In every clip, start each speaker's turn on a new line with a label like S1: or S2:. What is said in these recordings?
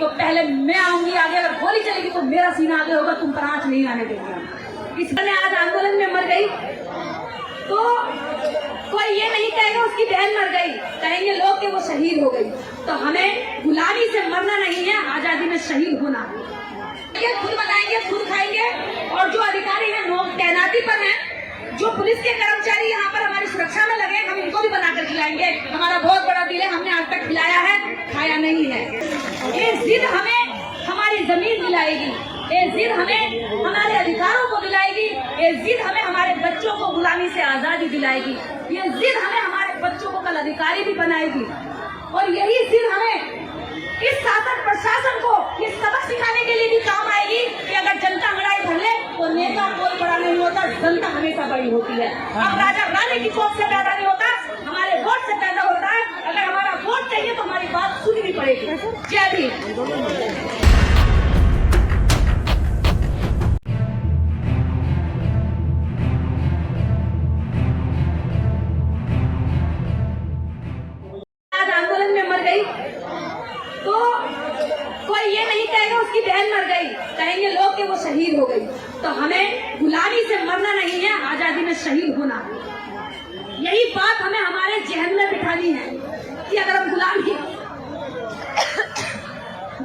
S1: तो पहले मैं आऊंगी आगे, अगर गोली चलेगी तो मेरा सीना आगे होगा, तुम पर आंच नहीं आने देंगे। इसने आज आंदोलन में मर गई तो कोई ये नहीं कहेगा उसकी बहन मर गई, कहेंगे लोग कि वो शहीद हो गई। तो हमें गुलामी से मरना नहीं है, आजादी में शहीद होना है। खुद बनाएंगे, खुद खाएंगे, और जो अधिकारी है लोग तैनाती पर हैं, जो पुलिस के कर्मचारी यहाँ पर हमारी सुरक्षा में लगे, हम इनको भी बनाकर खिलाएंगे। हमारा बहुत बड़ा दिल है, हमने आज तक खिलाया है, खाया नहीं है। ये जिद हमें हमारी जमीन दिलाएगी, ये जिद हमें हमारे अधिकारों को दिलाएगी, ये जिद हमें हमारे बच्चों को गुलामी से आजादी दिलाएगी, ये जिद हमें हमारे बच्चों को कल अधिकारी भी बनाएगी। और यही जिद हमें इस शासन प्रशासन को ये सबक सिखाने के लिए भी काम आएगी कि अगर जनता लड़ाई भर ले तो नेता कोई बड़ा नहीं होता, जनता हमेशा बड़ी होती है। अब राजा रानी की कोख से पैदा नहीं होता, हमारे वोट से पैदा होता है। अगर हमारा वोट चाहिए तो हमारी बात सुननी पड़ेगी। जय भीम। तो कोई ये नहीं कहेगा उसकी बहन मर गई, कहेंगे लोग कि वो शहीद हो गई। तो हमें गुलामी से मरना नहीं है, आजादी में शहीद होना है। यही बात हमें हमारे जहन में बिठानी है कि अगर हम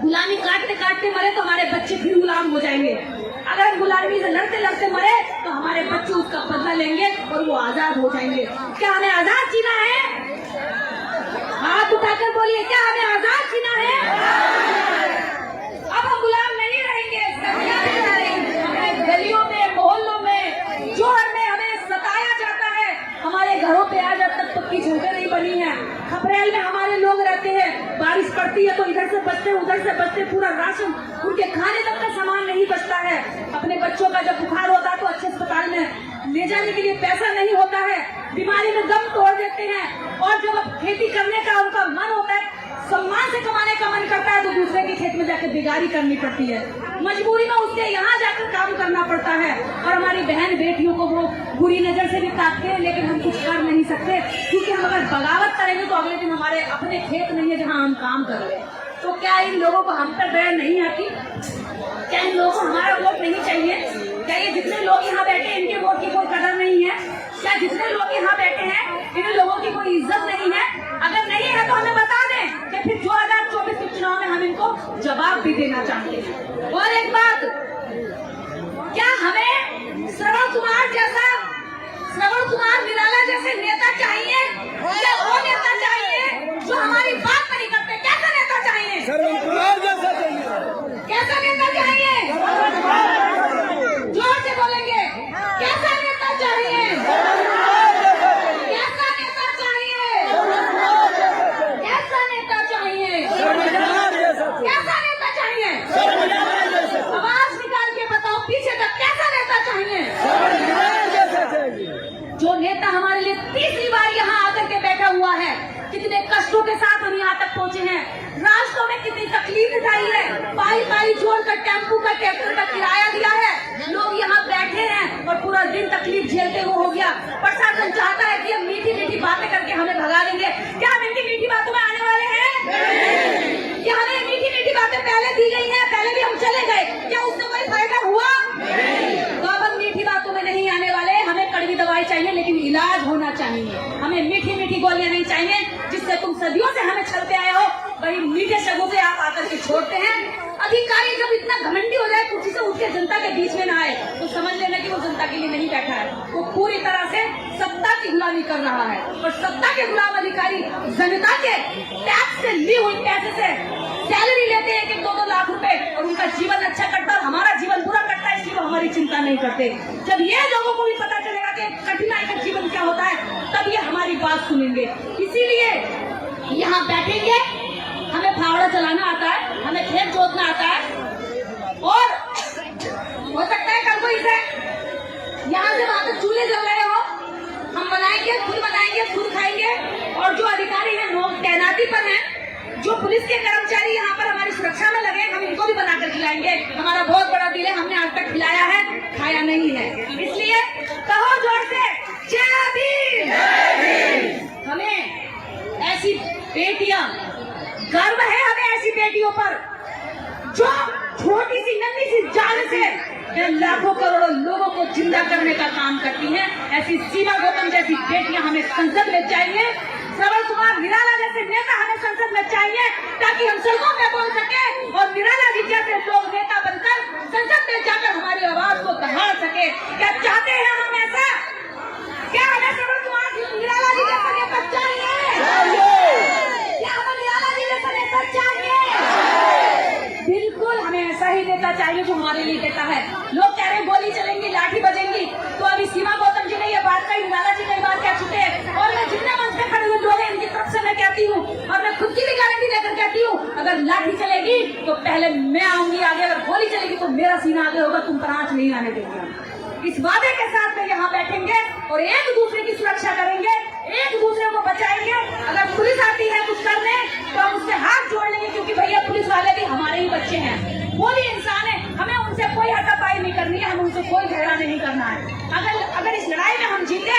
S1: गुलामी काटते काटते मरे तो हमारे बच्चे फिर गुलाम हो जाएंगे। अगर हम गुलामी से लड़ते लड़ते मरे तो हमारे बच्चे उसका बदला लेंगे और वो आजाद हो जाएंगे। क्या हमें आजाद जीना है? हाथ उठाकर बोलिए, क्या हमें आजाद जीना है? अब हम गुलाम नहीं रहेंगे, हमें गलियों में, मोहल्लों में, जोहर में हमें सताया जाता है। हमारे घरों पे आज तक पक्की झोंके नहीं बनी है। खपरेल में हमारे लोग रहते हैं, बारिश पड़ती है तो इधर से बचते उधर से बचते, पूरा राशन उनके खाने तक का सामान नहीं बचता है। अपने बच्चों का जब बुखार होता है तो अच्छे अस्पताल में ले जाने के लिए पैसा नहीं होता है, बीमारी में दम तोड़ देते हैं। और जब खेती करने का उनका मन होता है, सम्मान से कमाने का मन करता है, तो दूसरे के खेत में जाकर बेगारी करनी पड़ती है। मजबूरी में उसके यहाँ जाकर काम करना पड़ता है। और हमारी बहन बेटियों को वो बुरी नजर से भी ताकते हैं, लेकिन हम कुछ कर नहीं सकते, क्योंकि हम अगर बगावत करेंगे तो अगले दिन हमारे अपने खेत नहीं है जहाँ हम काम कर रहे हैं। तो क्या इन लोगों को हम पर दया नहीं आती? क्या इन लोगों को हमारा वोट नहीं चाहिए? क्या ये जितने लोग यहाँ बैठे हैं इनके वोट की कोई कदर नहीं है? क्या जितने लोग यहाँ बैठे हैं इन लोगों की कोई इज्जत नहीं है? अगर नहीं है तो हमें बता दें कि फिर 2024 के चुनाव में हम इनको जवाब भी देना चाहते हैं। और एक बात, क्या हमें श्रवण कुमार निराला जैसे नेता चाहिए या वो नेता चाहिए जो हमारी बात नहीं करते? कैसा नेता चाहिए? श्रवण कुमार जैसा चाहिए। कैसा नेता चाहिए? जोर से बोलेंगे, कैसा नेता चाहिए? कैसा नेता चाहिए? कैसा नेता चाहिए? कैसा नेता चाहिए? आवाज निकाल के बताओ पीछे तक, कैसा नेता चाहिए? जो नेता हमारे लिए तीसरी बार यहाँ आकर के बैठा हुआ है। कितने कष्टों के साथ हम यहाँ तक पहुँचे हैं, रास्तों में कितनी तकलीफ उठाई है, पाई जोड़कर टेम्पू का, ट्रैक्टर का किराया दिया है, लोग यहाँ बैठे हैं और पूरा दिन तकलीफ झेलते हुए हो गया। प्रशासन चाहता है कि हम मीठी मीठी बातें करके हमें भगा देंगे। क्या हम इनकी मीठी बातों में आने वाले हैं? क्या हमें मीठी मीठी बातें पहले दी गई है, पहले भी हम चले गए, क्या उससे कोई फायदा हुआ? तो अब हम मीठी बातों में नहीं आने वाले। हमें कड़वी दवाई चाहिए लेकिन इलाज होना चाहिए। हमें मीठी मीठी गोलियां नहीं चाहिए जिससे तुम सदियों से हमें छलते आए हो, वही मीठे शब्दों से आप आकर के छोड़ते हैं। अधिकारी जब इतना घमंडी हो जाए, कुर्सी से उठ के जनता के बीच में ना आए, तो समझ लेना कि वो जनता के लिए नहीं बैठा है, वो पूरी तरह से सत्ता की गुलामी कर रहा है। और सत्ता के गुलाम अधिकारी जनता के टैक्स से ली हुई पैसे से सैलरी लेते हैं 1-2 लाख रुपए, और उनका जीवन अच्छा कटता है और हमारा जीवन बुरा कटता है, इसलिए वो हमारी चिंता नहीं करते। जब ये लोगों को भी पता चलेगा कि कठिनाई का जीवन क्या होता है, तब ये हमारी बात सुनेंगे। इसीलिए यहाँ बैठेंगे, हमें फावड़ा चलाना आता है, हमें खेत जोतना आता है, और हो सकता है कल को इसे यहाँ से वहां तक चूल्हे जल रहे हो, हम बनाएंगे, खुद खाएंगे। और जो अधिकारी हैं लोग तैनाती पर हैं, जो पुलिस के कर्मचारी यहाँ पर हमारी सुरक्षा में लगे, हम इनको भी बनाकर खिलाएंगे। हमारा बहुत बड़ा दिल है, हमने आज तक खिलाया है, खाया नहीं है। इसलिए कहो जोर से, जय भीम। हमें ऐसी बेटियां, गर्व है हमें ऐसी बेटियों पर जो छोटी सी नन्ही सी जान से लाखों करोड़ों लोगों को जिंदा करने का काम करती हैं, ऐसी सीमा गौतम जैसी बेटियां हमें संसद में चाहिए। श्रवण कुमार निराला जैसे नेता हमें संसद में चाहिए, ताकि हम सड़कों में बोल सके और निराला जी जैसे लोग नेता बनकर संसद में जाकर हमारी आवाज को दहाड़ सके। क्या चाहते हैं हम ऐसा? क्या हमें श्रवण कुमार निराला जी जैसा नेता चाहिए? क्या हमें निराला जी जैसा नेता चाहिए? बिल्कुल हमें ऐसा ही नेता चाहिए जो हमारे लिए कहता है। लोग कह रहे गोली चलेंगी, लाठी बजेंगी, तो अभी सीमा गौतम जी ने ये बात कही, निराला जी कई बार कह चुके हैं, और मैं जितने मंच पे खड़े हुए लोग हैं इनकी तरफ से मैं कहती हूँ, और मैं खुद की भी गारंटी देकर कहती हूँ, अगर लाठी चलेगी तो पहले मैं आऊंगी आगे, अगर गोली चलेगी तो मेरा सीना आगे होगा, तुम पर आंच नहीं आने देंगे। इस वादे के साथ में यहाँ बैठेंगे और एक दूसरे की सुरक्षा करेंगे, एक दूसरे को बचाएंगे। अगर पुलिस आती है कुछ करने तो हम उससे हाथ जोड़ लेंगे, क्योंकि भैया पुलिस वाले भी हमारे ही बच्चे हैं, वो भी इंसान है, हमें उनसे कोई हाथापाई नहीं करनी है, हमें उनसे कोई झगड़ा नहीं करना है। अगर इस लड़ाई में हम जीते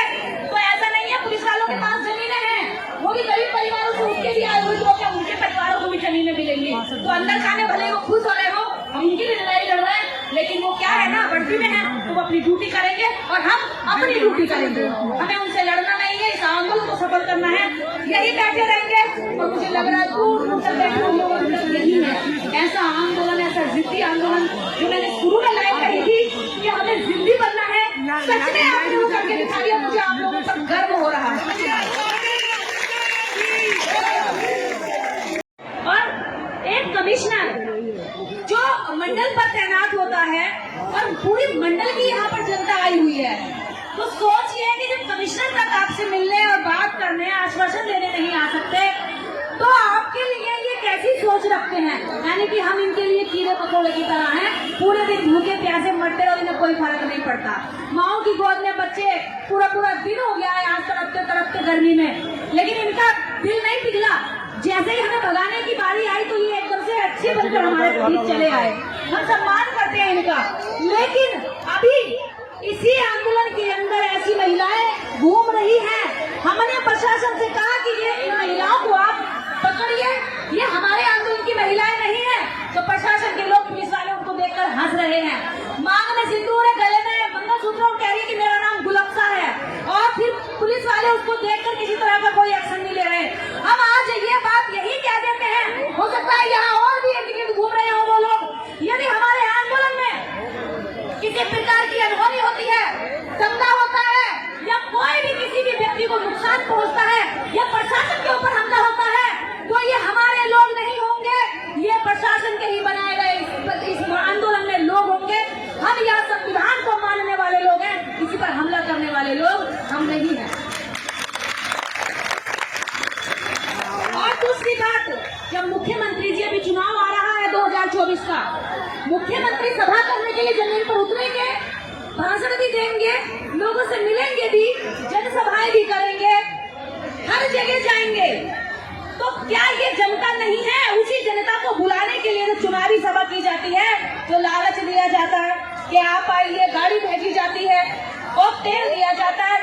S1: तो ऐसा नहीं है पुलिस वालों के पास जमीनें हैं, वो भी गरीब परिवारों से उठ के भी आए हुए लोग, क्या उनके परिवारों को भी जमीनें मिलेंगी? तो अंदर खाने भले वो खुश हो रहे हो, हम उनकी भी लड़ाई लड़ रहे हैं, लेकिन वो क्या है ना, वर्दी में है तो वो अपनी ड्यूटी करेंगे और हम अपनी ड्यूटी करेंगे। हमें उनसे लड़ना नहीं है, इस आंदोलन को सफल करना है। यही बैठे रहेंगे और मुझे लग रहा है दूर दूर तक बैठे हुए लोगों तक यही है ऐसा आंदोलन, ऐसा जिद्दी आंदोलन जो मैंने शुरू में लाइन कही थी कि हमें जिद्दी बनना है। सच में आपने वो करके दिखा दिया, मुझे आप लोगों पर गर्व हो रहा है। और एक कमिश्नर जो मंडल पर तैनात होता है और पूरी मंडल की यहाँ पर जनता आई हुई है, तो सोच ये है कि जब कमिश्नर तक आपसे मिलने और बात करने, आश्वासन देने नहीं आ सकते, तो आपके लिए ये कैसी सोच रखते हैं? यानी कि हम इनके लिए कीड़े पकौड़े की तरह हैं, पूरे दिन भूखे प्यासे मरते रहो, इन्हें कोई फर्क नहीं पड़ता। माओ की गोद में बच्चे पूरा दिन हो गया है आज तड़पते गर्मी में, लेकिन इनका दिल नहीं पिघला। जैसे ही हमें भगाने की बारी आई तो ये एकदम से अच्छे बनकर हमारे बीच चले आए, हम सम्मान करते हैं इनका। लेकिन अभी इसी आंदोलन के अंदर ऐसी महिलाएं घूम रही हैं, हमने प्रशासन से कहा कि ये इन महिलाओं को आप पकड़िए, ये हमारे आंदोलन की महिलाएं नहीं है, तो प्रशासन के लोग, पुलिस वाले उनको देखकर हंस रहे हैं। मांग में सिंदूर है, गले में मंगलसूत्र, और कह रही है कि मेरा नाम गुलफ्ता है, और फिर पुलिस वाले उसको देखकर किसी तरह का कोई एक्शन नहीं ले रहे। हम आज ये बात यही कह देते हैं, हो सकता है यहाँ और भी इर्द-गिर्द घूम रहे हो वो लोग, यदि हमारे आंदोलन में किसी प्रकार की अनहोनी होती है, दंगा होता है, या कोई भी किसी भी व्यक्ति को नुकसान पहुंचता है, या प्रशासन के ऊपर हमला होता है, तो ये हमारे लोग नहीं होंगे, ये प्रशासन के ही बनाए गए इस आंदोलन में लोग होंगे। हम यहाँ संविधान को मानने वाले लोग हैं, किसी पर हमला करने वाले लोग हम नहीं हैं। और दूसरी बात, जब मुख्यमंत्री जी, अभी चुनाव आ रहा है 2024 का, मुख्यमंत्री सभा करने के लिए जमीन पर उतरेंगे, भाषण भी देंगे, लोगों से मिलेंगे भी, जनसभाएं भी करेंगे, हर जगह जाएंगे, तो क्या ये जनता नहीं है? उसी जनता को बुलाने के लिए जो चुनावी सभा की जाती है, जो लालच दिया जाता है कि आप आइए, गाड़ी भेजी जाती है और तेल दिया जाता है,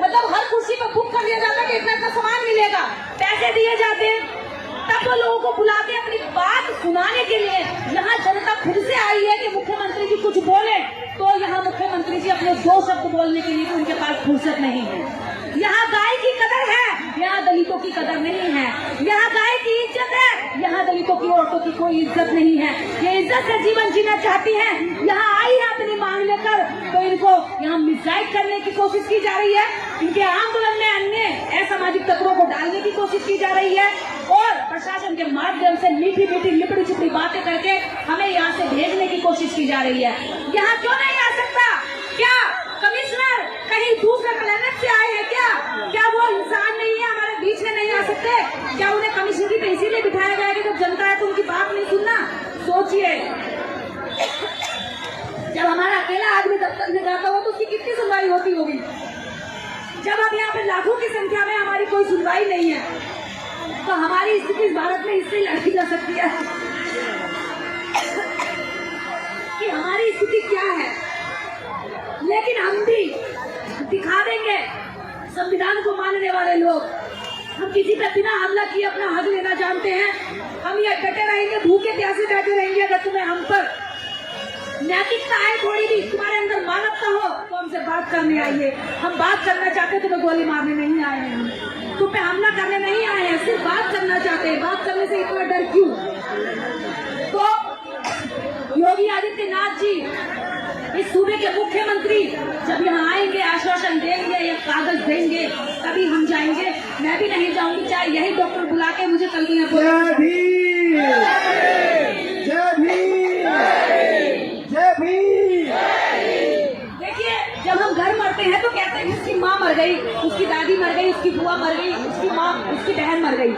S1: मतलब हर कुर्सी पर बुक कर दिया जाता है कि इतना सामान मिलेगा, पैसे दिए जाते हैं, तब वो लोगों को बुला के अपनी बात सुनाने के लिए यहाँ जनता खुद से आई है कि मुख्यमंत्री जी कुछ बोले, तो यहाँ मुख्यमंत्री जी अपने 2 शब्द बोलने के लिए उनके पास फुर्सत नहीं है। यहाँ गाय की कदर है, यहाँ दलितों की कदर नहीं है। यहाँ गाय की इज्जत है, यहाँ दलितों की, औरतों की कोई इज्जत नहीं है। ये इज्जत से जीवन जीना चाहती हैं, यहाँ आई है अपनी मांग लेकर, तो इनको यहाँ मिसगाइड करने की कोशिश की जा रही है, इनके आंदोलन में अन्य असामाजिक तत्वों को डालने की कोशिश की जा रही है, और प्रशासन के माध्यम से मीठी मीठी लिपटी छिपड़ी बातें करके हमें यहाँ से भेजने की कोशिश की जा रही है। यहाँ क्यों नहीं आ सकता? क्या कमिश्नर कहीं दूसरे प्लेनेट से आए हैं क्या? क्या वो इंसान नहीं है, हमारे बीच में नहीं आ सकते? क्या उन्हें कमिश्नरी पे इसीलिए बिठाया गया कि जब जनता है तो उनकी बात नहीं सुनना? सोचिए, जब हमारा अकेला आदमी दफ्तर में जाता हो तो उसकी कितनी सुनवाई होती होगी? जब अब यहाँ पे लाखों की संख्या में हमारी कोई सुनवाई नहीं है, तो हमारी स्थिति भारत में इससे लड़की जा सकती है कि हमारी स्थिति क्या है। लेकिन हम भी दिखा देंगे, संविधान को मानने वाले लोग, हम किसी पे बिना हमला किए अपना हक लेना जानते हैं। हम ये डटे रहेंगे, भूखे प्यासे बैठे रहेंगे अगर तुम्हें हम पर नैतिकता है थोड़ी भी, तुम्हारे अंदर मानवता हो तो हमसे बात करने आइए। हम बात करना चाहते, तुम्हें गोली मारने नहीं आए हैं, हम तुम पे हमला करने नहीं आए हैं, सिर्फ बात करना चाहते हैं। बात करने से इतना डर क्यों? तो योगी आदित्यनाथ जी इस सूबे के मुख्यमंत्री जब यहाँ आएंगे, आश्वासन देंगे या कागज देंगे, तभी हम जाएंगे। मैं भी नहीं जाऊंगी, चाहे यही डॉक्टर बुला के मुझे कल की
S2: जय भीम, जय भीम, जय भीम।
S1: देखिए, जब हम घर मरते हैं तो कहते हैं उसकी माँ मर गई, उसकी दादी मर गई, उसकी बुआ मर गई, उसकी माँ, उसकी बहन मर गई।